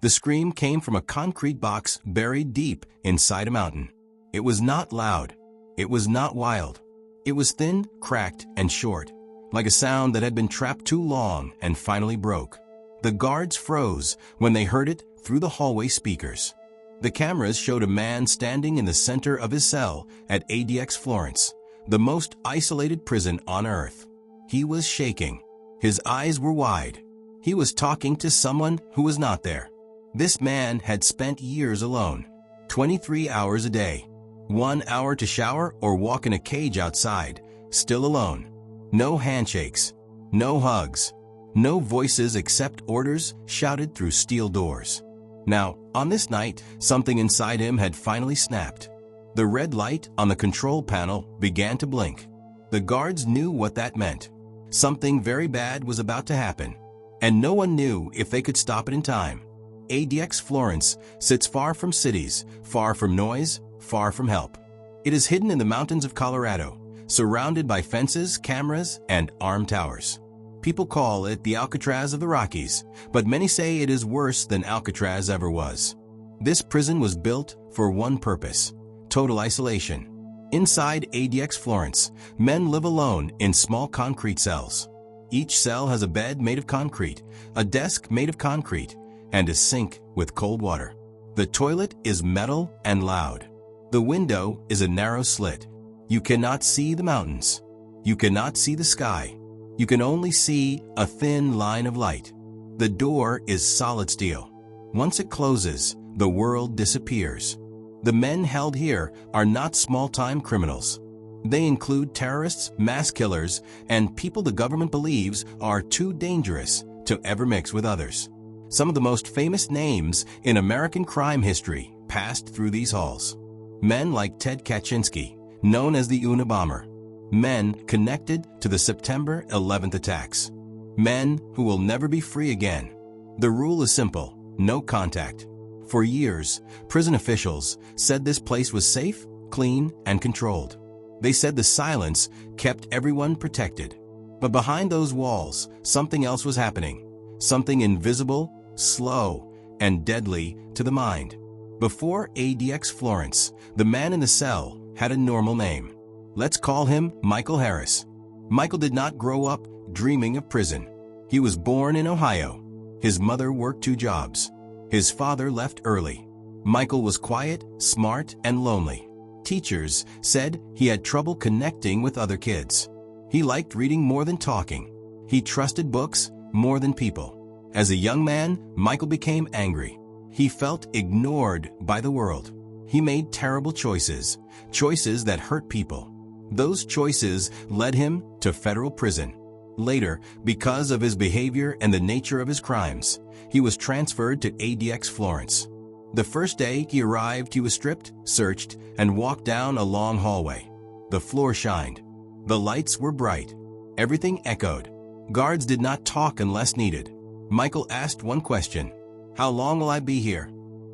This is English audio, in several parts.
The scream came from a concrete box buried deep inside a mountain. It was not loud. It was not wild. It was thin, cracked, and short, like a sound that had been trapped too long and finally broke. The guards froze when they heard it through the hallway speakers. The cameras showed a man standing in the center of his cell at ADX Florence, the most isolated prison on earth. He was shaking. His eyes were wide. He was talking to someone who was not there. This man had spent years alone, 23 hours a day, 1 hour to shower or walk in a cage outside, still alone. No handshakes, no hugs, no voices except orders shouted through steel doors. Now, on this night, something inside him had finally snapped. The red light on the control panel began to blink. The guards knew what that meant. Something very bad was about to happen, and no one knew if they could stop it in time. ADX Florence sits far from cities, far from noise, far from help. It is hidden in the mountains of Colorado, surrounded by fences, cameras, and armed towers. People call it the Alcatraz of the Rockies, but many say it is worse than Alcatraz ever was. This prison was built for one purpose: total isolation. Inside ADX Florence, men live alone in small concrete cells. Each cell has a bed made of concrete, a desk made of concrete, and a sink with cold water. The toilet is metal and loud. The window is a narrow slit. You cannot see the mountains. You cannot see the sky. You can only see a thin line of light. The door is solid steel. Once it closes, the world disappears. The men held here are not small-time criminals. They include terrorists, mass killers, and people the government believes are too dangerous to ever mix with others. Some of the most famous names in American crime history passed through these halls. Men like Ted Kaczynski, known as the Unabomber. Men connected to the September 11th attacks. Men who will never be free again. The rule is simple: no contact. For years, prison officials said this place was safe, clean, and controlled. They said the silence kept everyone protected. But behind those walls, something else was happening. Something invisible, slow, and deadly to the mind. Before ADX Florence, the man in the cell had a normal name. Let's call him Michael Harris. Michael did not grow up dreaming of prison. He was born in Ohio. His mother worked 2 jobs. His father left early. Michael was quiet, smart, and lonely. Teachers said he had trouble connecting with other kids. He liked reading more than talking. He trusted books more than people. As a young man, Michael became angry. He felt ignored by the world. He made terrible choices, choices that hurt people. Those choices led him to federal prison. Later, because of his behavior and the nature of his crimes, he was transferred to ADX Florence. The first day he arrived, he was stripped, searched, and walked down a long hallway. The floor shined. The lights were bright. Everything echoed. Guards did not talk unless needed. Michael asked one question: "How long will I be here?"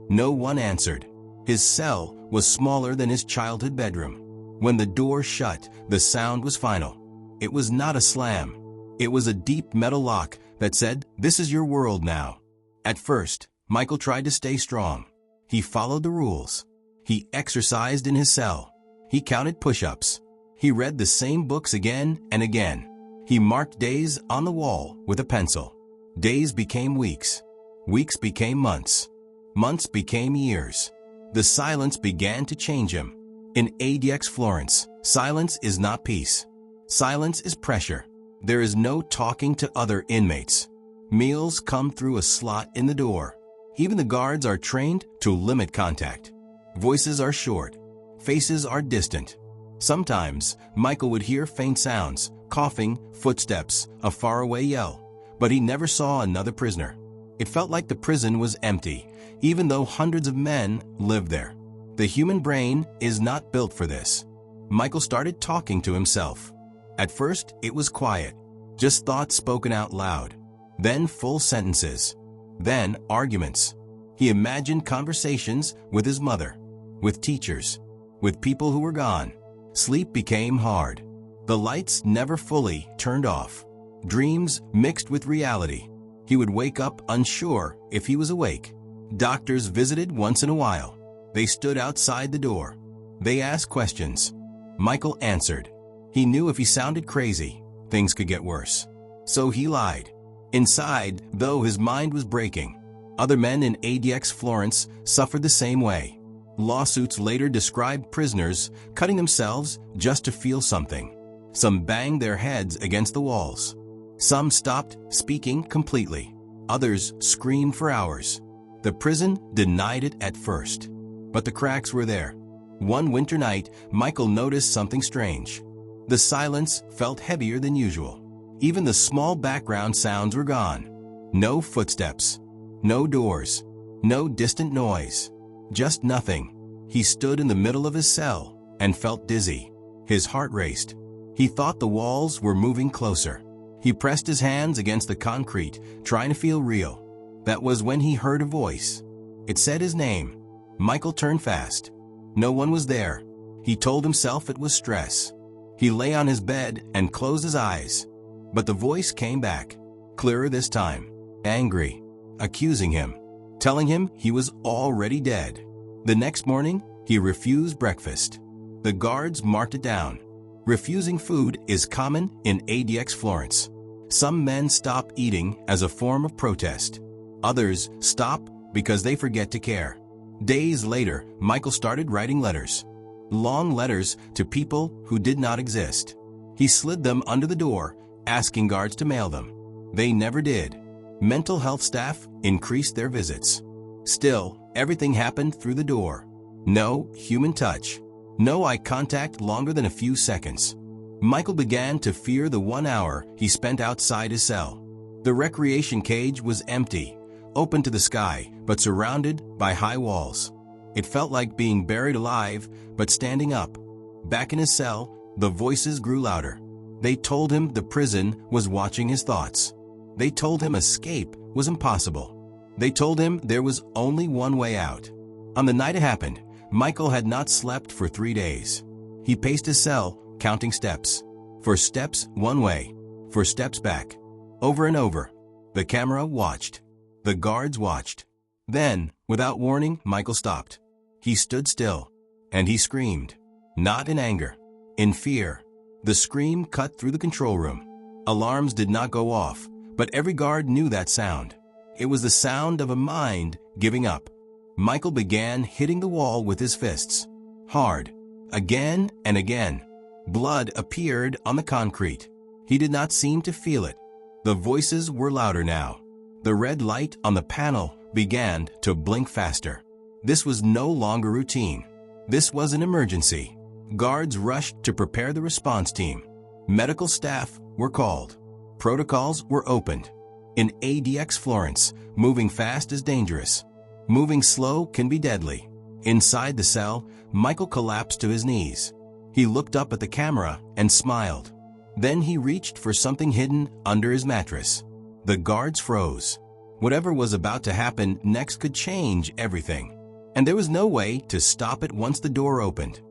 No one answered. His cell was smaller than his childhood bedroom. When the door shut, the sound was final. It was not a slam. It was a deep metal lock that said, "This is your world now." At first, Michael tried to stay strong. He followed the rules. He exercised in his cell. He counted push-ups. He read the same books again and again. He marked days on the wall with a pencil. Days became weeks. Weeks became months. Months became years. The silence began to change him. In ADX Florence, silence is not peace. Silence is pressure. There is no talking to other inmates. Meals come through a slot in the door. Even the guards are trained to limit contact. Voices are short. Faces are distant. Sometimes, Michael would hear faint sounds, coughing, footsteps, a faraway yell, but he never saw another prisoner. It felt like the prison was empty, even though hundreds of men lived there. The human brain is not built for this. Michael started talking to himself. At first, it was quiet, just thoughts spoken out loud. Then full sentences. Then arguments. He imagined conversations with his mother, with teachers, with people who were gone. Sleep became hard. The lights never fully turned off. Dreams mixed with reality. He would wake up unsure if he was awake. Doctors visited once in a while. They stood outside the door. They asked questions. Michael answered. He knew if he sounded crazy, things could get worse. So he lied. Inside, though, his mind was breaking. Other men in ADX Florence suffered the same way. Lawsuits later described prisoners cutting themselves just to feel something. Some banged their heads against the walls. Some stopped speaking completely. Others screamed for hours. The prison denied it at first, but the cracks were there. One winter night, Michael noticed something strange. The silence felt heavier than usual. Even the small background sounds were gone. No footsteps, no doors, no distant noise, just nothing. He stood in the middle of his cell and felt dizzy. His heart raced. He thought the walls were moving closer. He pressed his hands against the concrete, trying to feel real. That was when he heard a voice. It said his name. Michael turned fast. No one was there. He told himself it was stress. He lay on his bed and closed his eyes. But the voice came back, clearer this time, angry, accusing him, telling him he was already dead. The next morning, he refused breakfast. The guards marked it down. Refusing food is common in ADX Florence. Some men stop eating as a form of protest. Others stop because they forget to care. Days later, Michael started writing letters. Long letters to people who did not exist. He slid them under the door, asking guards to mail them. They never did. Mental health staff increased their visits. Still, everything happened through the door. No human touch. No eye contact longer than a few seconds. Michael began to fear the 1 hour he spent outside his cell. The recreation cage was empty, open to the sky, but surrounded by high walls. It felt like being buried alive, but standing up. Back in his cell, the voices grew louder. They told him the prison was watching his thoughts. They told him escape was impossible. They told him there was only one way out. On the night it happened, Michael had not slept for 3 days. He paced his cell, counting steps. For steps one way, for steps back. Over and over. The camera watched. The guards watched. Then, without warning, Michael stopped. He stood still, and he screamed. Not in anger, in fear. The scream cut through the control room. Alarms did not go off, but every guard knew that sound. It was the sound of a mind giving up. Michael began hitting the wall with his fists. Hard. Again and again. Blood appeared on the concrete. He did not seem to feel it. The voices were louder now. The red light on the panel began to blink faster. This was no longer routine. This was an emergency. Guards rushed to prepare the response team. Medical staff were called. Protocols were opened. In ADX Florence, moving fast is dangerous. Moving slow can be deadly. Inside the cell, Michael collapsed to his knees. He looked up at the camera and smiled. Then he reached for something hidden under his mattress. The guards froze. Whatever was about to happen next could change everything. And there was no way to stop it once the door opened.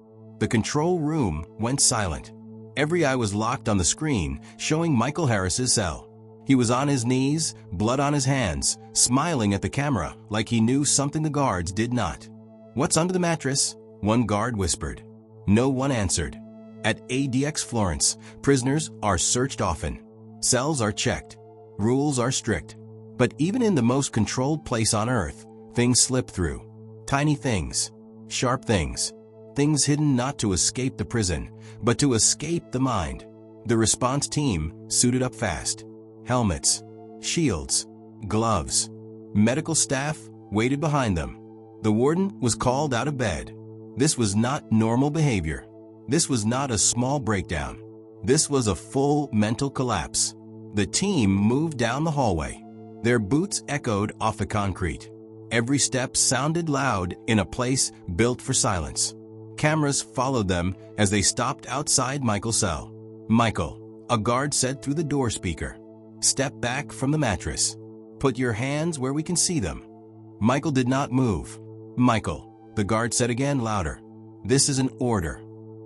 The control room went silent. Every eye was locked on the screen, showing Michael Harris's cell. He was on his knees, blood on his hands, smiling at the camera like he knew something the guards did not. "What's under the mattress?" one guard whispered. No one answered. At ADX Florence, prisoners are searched often. Cells are checked. Rules are strict. But even in the most controlled place on earth, things slip through. Tiny things, sharp things, things hidden not to escape the prison, but to escape the mind. The response team suited up fast. Helmets, shields, gloves. Medical staff waited behind them. The warden was called out of bed. This was not normal behavior. This was not a small breakdown. This was a full mental collapse. The team moved down the hallway. Their boots echoed off the concrete. Every step sounded loud in a place built for silence. Cameras followed them as they stopped outside Michael's cell. "Michael," a guard said through the door speaker. "Step back from the mattress. Put your hands where we can see them." Michael did not move. "Michael," the guard said again louder. "This is an order."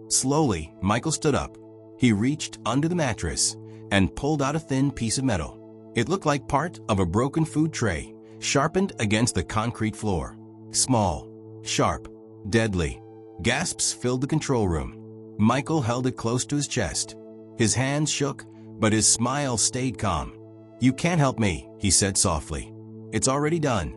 Slowly, Michael stood up. He reached under the mattress and pulled out a thin piece of metal. It looked like part of a broken food tray, sharpened against the concrete floor. Small, sharp, deadly. Gasps filled the control room. Michael held it close to his chest. His hands shook, but his smile stayed calm. "You can't help me," he said softly. "It's already done."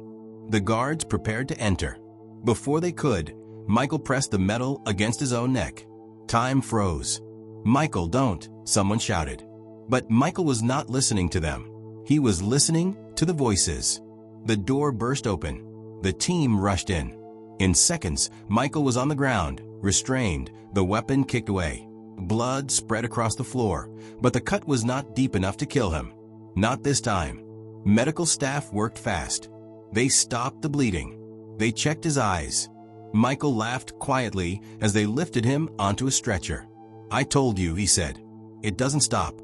The guards prepared to enter. Before they could, Michael pressed the metal against his own neck. Time froze. "Michael, don't," someone shouted. But Michael was not listening to them. He was listening to the voices. The door burst open. The team rushed in. In seconds, Michael was on the ground, restrained, the weapon kicked away. Blood spread across the floor, but the cut was not deep enough to kill him. Not this time. Medical staff worked fast. They stopped the bleeding. They checked his eyes. Michael laughed quietly as they lifted him onto a stretcher. "I told you," he said. "It doesn't stop."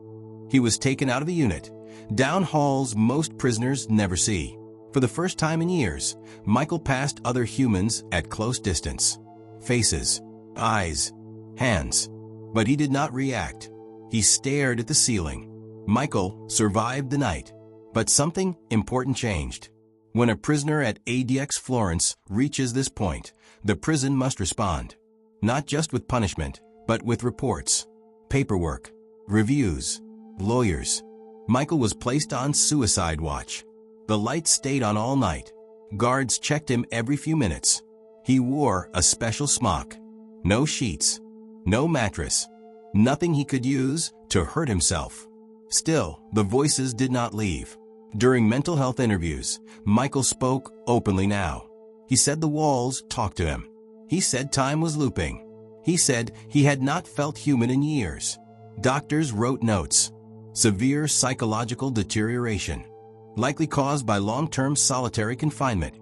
He was taken out of the unit, down halls most prisoners never see. For the first time in years, Michael passed other humans at close distance. Faces, eyes, hands. But he did not react. He stared at the ceiling. Michael survived the night. But something important changed. When a prisoner at ADX Florence reaches this point, the prison must respond. Not just with punishment, but with reports, paperwork, reviews, lawyers. Michael was placed on suicide watch. The lights stayed on all night. Guards checked him every few minutes. He wore a special smock. No sheets, no mattress, nothing he could use to hurt himself. Still, the voices did not leave. During mental health interviews, Michael spoke openly now. He said the walls talked to him. He said time was looping. He said he had not felt human in years. Doctors wrote notes. Severe psychological deterioration, likely caused by long-term solitary confinement.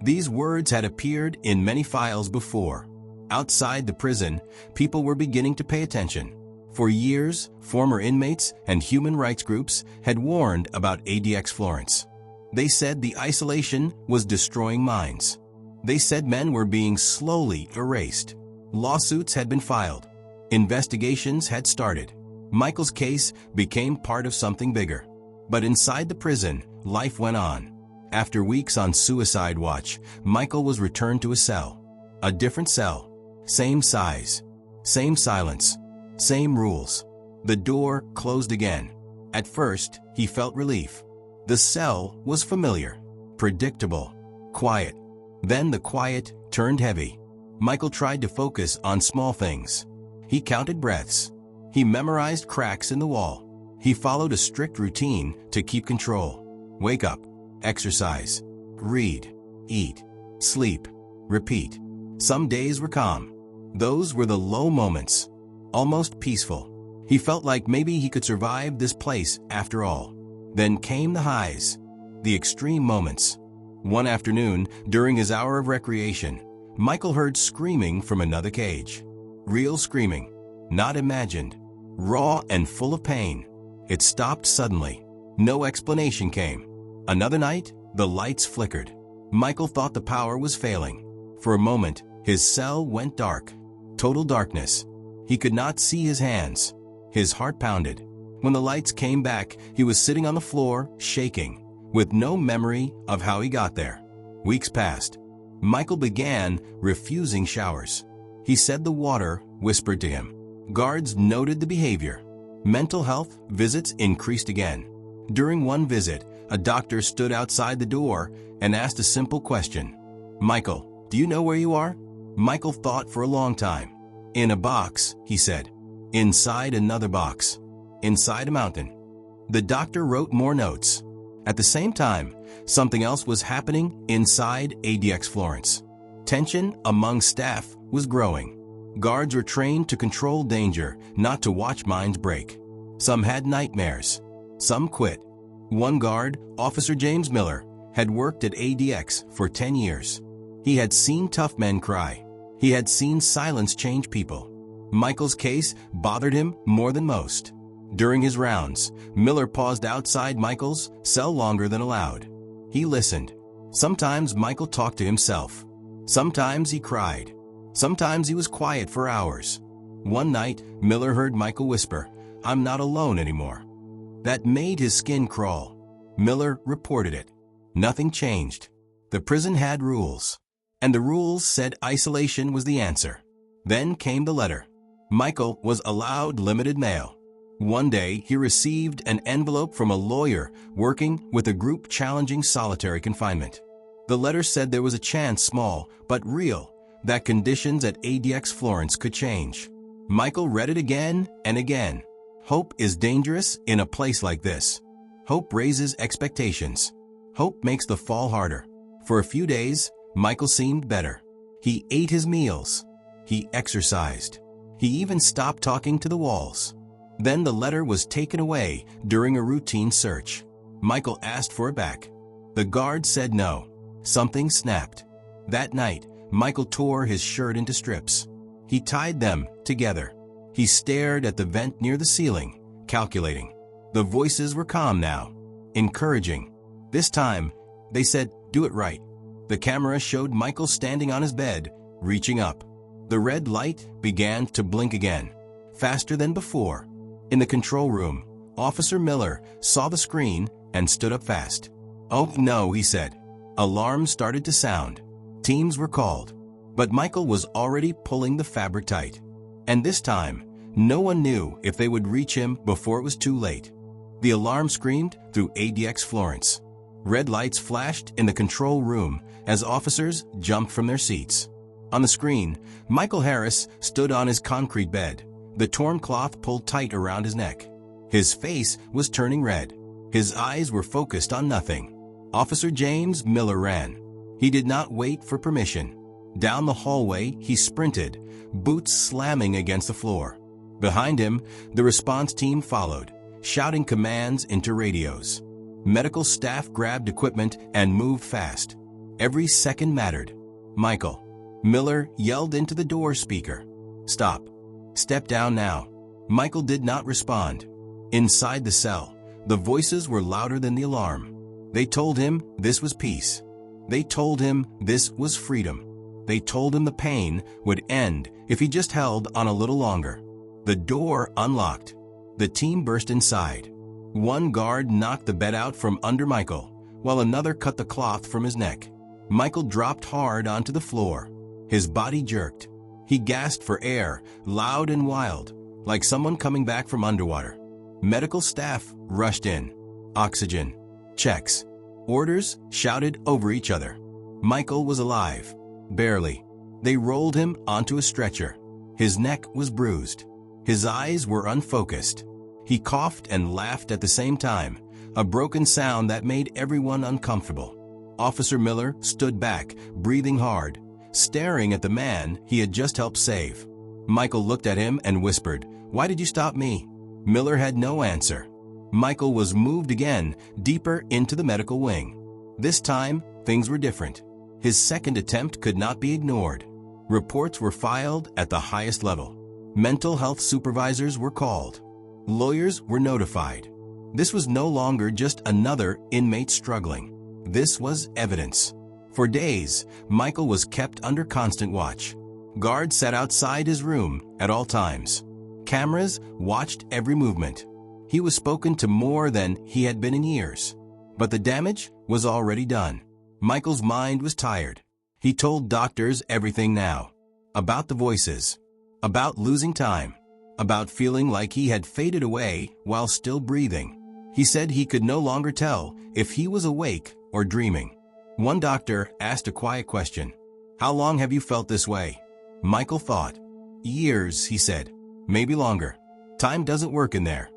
These words had appeared in many files before. Outside the prison, people were beginning to pay attention. For years, former inmates and human rights groups had warned about ADX Florence. They said the isolation was destroying minds. They said men were being slowly erased. Lawsuits had been filed. Investigations had started. Michael's case became part of something bigger. But inside the prison, life went on. After weeks on suicide watch, Michael was returned to a cell. A different cell. Same size. Same silence. Same rules. The door closed again. At first, he felt relief. The cell was familiar, predictable, quiet. Then the quiet turned heavy. Michael tried to focus on small things. He counted breaths. He memorized cracks in the wall. He followed a strict routine to keep control. Wake up, exercise, read, eat, sleep, repeat. Some days were calm. Those were the low moments. Almost peaceful. He felt like maybe he could survive this place after all. Then came the highs, the extreme moments. One afternoon, during his hour of recreation, Michael heard screaming from another cage. Real screaming, not imagined, raw and full of pain. It stopped suddenly. No explanation came. Another night, the lights flickered. Michael thought the power was failing. For a moment, his cell went dark. Total darkness. He could not see his hands. His heart pounded. When the lights came back, he was sitting on the floor, shaking, with no memory of how he got there. Weeks passed. Michael began refusing showers. He said the water whispered to him. Guards noted the behavior. Mental health visits increased again. During one visit, a doctor stood outside the door and asked a simple question. "Michael, do you know where you are?" Michael thought for a long time. "In a box," he said. "Inside another box. Inside a mountain." The doctor wrote more notes. At the same time, something else was happening inside ADX Florence. Tension among staff was growing. Guards were trained to control danger, not to watch minds break. Some had nightmares. Some quit. One guard, Officer James Miller, had worked at ADX for 10 years. He had seen tough men cry. He had seen silence change people. Michael's case bothered him more than most. During his rounds, Miller paused outside Michael's cell longer than allowed. He listened. Sometimes Michael talked to himself. Sometimes he cried. Sometimes he was quiet for hours. One night, Miller heard Michael whisper, "I'm not alone anymore." That made his skin crawl. Miller reported it. Nothing changed. The prison had rules. And the rules said isolation was the answer. Then came the letter. Michael was allowed limited mail. One day, he received an envelope from a lawyer working with a group challenging solitary confinement. The letter said there was a chance, small but real, that conditions at ADX Florence could change. Michael read it again and again. Hope is dangerous in a place like this. Hope raises expectations. Hope makes the fall harder. For a few days, Michael seemed better. He ate his meals. He exercised. He even stopped talking to the walls. Then the letter was taken away during a routine search. Michael asked for it back. The guard said no. Something snapped. That night, Michael tore his shirt into strips. He tied them together. He stared at the vent near the ceiling, calculating. The voices were calm now, encouraging. This time, they said, "Do it right." The camera showed Michael standing on his bed, reaching up. The red light began to blink again, faster than before. In the control room, Officer Miller saw the screen and stood up fast. "Oh no," he said. Alarms started to sound. Teams were called. But Michael was already pulling the fabric tight. And this time, no one knew if they would reach him before it was too late. The alarm screamed through ADX Florence. Red lights flashed in the control room as officers jumped from their seats. On the screen, Michael Harris stood on his concrete bed, the torn cloth pulled tight around his neck. His face was turning red. His eyes were focused on nothing. Officer James Miller ran. He did not wait for permission. Down the hallway, he sprinted, boots slamming against the floor. Behind him, the response team followed, shouting commands into radios. Medical staff grabbed equipment and moved fast. Every second mattered. "Michael." Miller yelled into the door speaker. "Stop. Step down now." Michael did not respond. Inside the cell, the voices were louder than the alarm. They told him this was peace. They told him this was freedom. They told him the pain would end if he just held on a little longer. The door unlocked. The team burst inside. One guard knocked the bed out from under Michael, while another cut the cloth from his neck. Michael dropped hard onto the floor. His body jerked. He gasped for air, loud and wild, like someone coming back from underwater. Medical staff rushed in. Oxygen. Checks. Orders shouted over each other. Michael was alive. Barely. They rolled him onto a stretcher. His neck was bruised. His eyes were unfocused. He coughed and laughed at the same time, a broken sound that made everyone uncomfortable. Officer Miller stood back, breathing hard, staring at the man he had just helped save. Michael looked at him and whispered, "Why did you stop me?" Miller had no answer. Michael was moved again, deeper into the medical wing. This time, things were different. His second attempt could not be ignored. Reports were filed at the highest level. Mental health supervisors were called. Lawyers were notified. This was no longer just another inmate struggling. This was evidence. For days, Michael was kept under constant watch. Guards sat outside his room at all times. Cameras watched every movement. He was spoken to more than he had been in years. But the damage was already done. Michael's mind was tired. He told doctors everything now. About the voices. About losing time. About feeling like he had faded away while still breathing. He said he could no longer tell if he was awake or dreaming. One doctor asked a quiet question. "How long have you felt this way?" Michael thought. "Years," he said. "Maybe longer. Time doesn't work in there."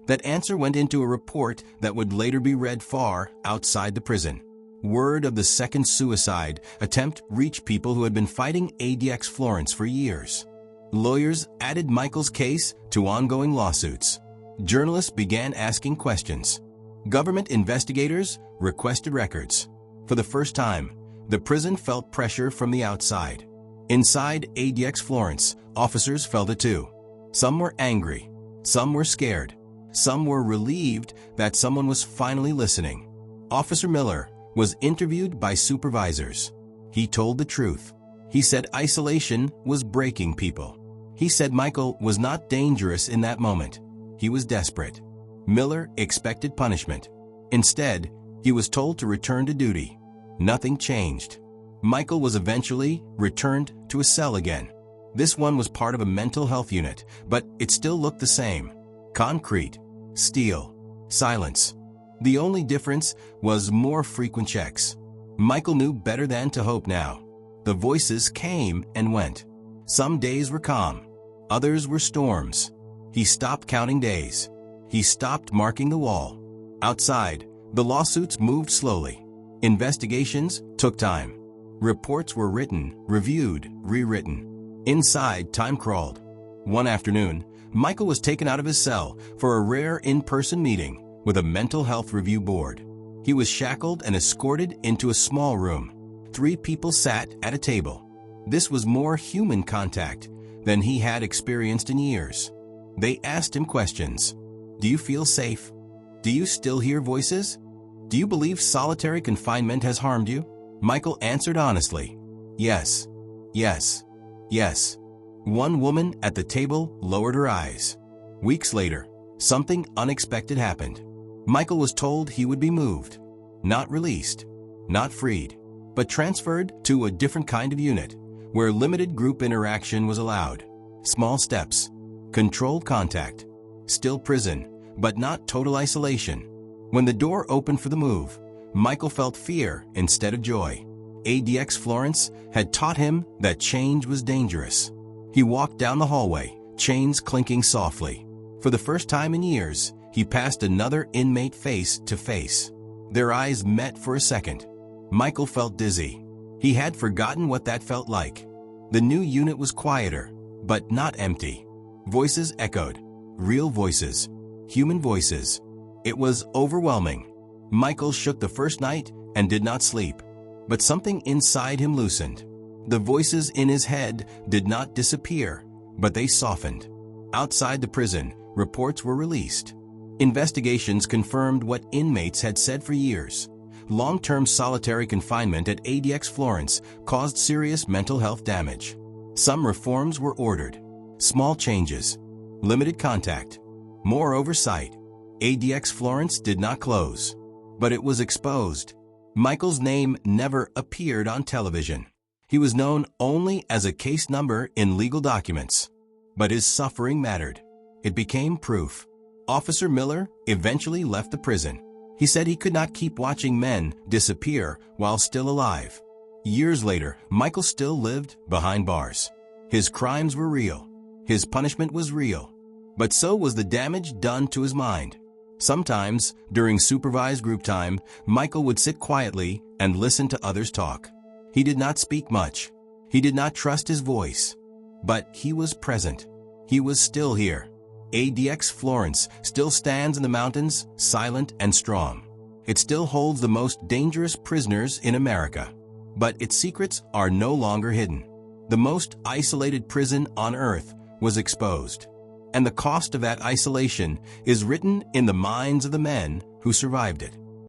That answer went into a report that would later be read far outside the prison. Word of the second suicide attempt reached people who had been fighting ADX Florence for years. Lawyers added Michael's case to ongoing lawsuits. Journalists began asking questions. Government investigators requested records. For the first time, the prison felt pressure from the outside. Inside ADX Florence, officers felt it too. Some were angry. Some were scared. Some were relieved that someone was finally listening. Officer Miller was interviewed by supervisors. He told the truth. He said isolation was breaking people. He said Michael was not dangerous in that moment. He was desperate. Miller expected punishment. Instead, He was told to return to duty. Nothing changed. Michael was eventually returned to a cell again. This one was part of a mental health unit, but it still looked the same. Concrete, steel, silence. The only difference was more frequent checks. Michael knew better than to hope now. The voices came and went. Some days were calm. Others were storms. He stopped counting days. He stopped marking the wall. Outside, the lawsuits moved slowly. Investigations took time. Reports were written, reviewed, rewritten. Inside, time crawled. One afternoon, Michael was taken out of his cell for a rare in-person meeting with a mental health review board. He was shackled and escorted into a small room. 3 people sat at a table. This was more human contact than he had experienced in years. They asked him questions. Do you feel safe? Do you still hear voices? Do you believe solitary confinement has harmed you? Michael answered honestly. Yes, yes, yes. One woman at the table lowered her eyes. Weeks later, something unexpected happened. Michael was told he would be moved. Not released, not freed, but transferred to a different kind of unit, where limited group interaction was allowed. Small steps, controlled contact, still prison, but not total isolation. When the door opened for the move, Michael felt fear instead of joy. ADX Florence had taught him that change was dangerous. He walked down the hallway, chains clinking softly. For the first time in years, he passed another inmate face to face. Their eyes met for a second. Michael felt dizzy. He had forgotten what that felt like. The new unit was quieter, but not empty. Voices echoed. Real voices. Human voices. It was overwhelming. Michael shook the first night and did not sleep. But something inside him loosened. The voices in his head did not disappear, but they softened. Outside the prison, reports were released. Investigations confirmed what inmates had said for years. Long-term solitary confinement at ADX Florence caused serious mental health damage. Some reforms were ordered. Small changes. Limited contact. More oversight. ADX Florence did not close, but it was exposed. Michael's name never appeared on television. He was known only as a case number in legal documents. But his suffering mattered. It became proof. Officer Miller eventually left the prison. He said he could not keep watching men disappear while still alive. Years later, Michael still lived behind bars. His crimes were real. His punishment was real. But so was the damage done to his mind. Sometimes, during supervised group time, Michael would sit quietly and listen to others talk. He did not speak much. He did not trust his voice. But he was present. He was still here. ADX Florence still stands in the mountains, silent and strong. It still holds the most dangerous prisoners in America. But its secrets are no longer hidden. The most isolated prison on earth was exposed. And the cost of that isolation is written in the minds of the men who survived it.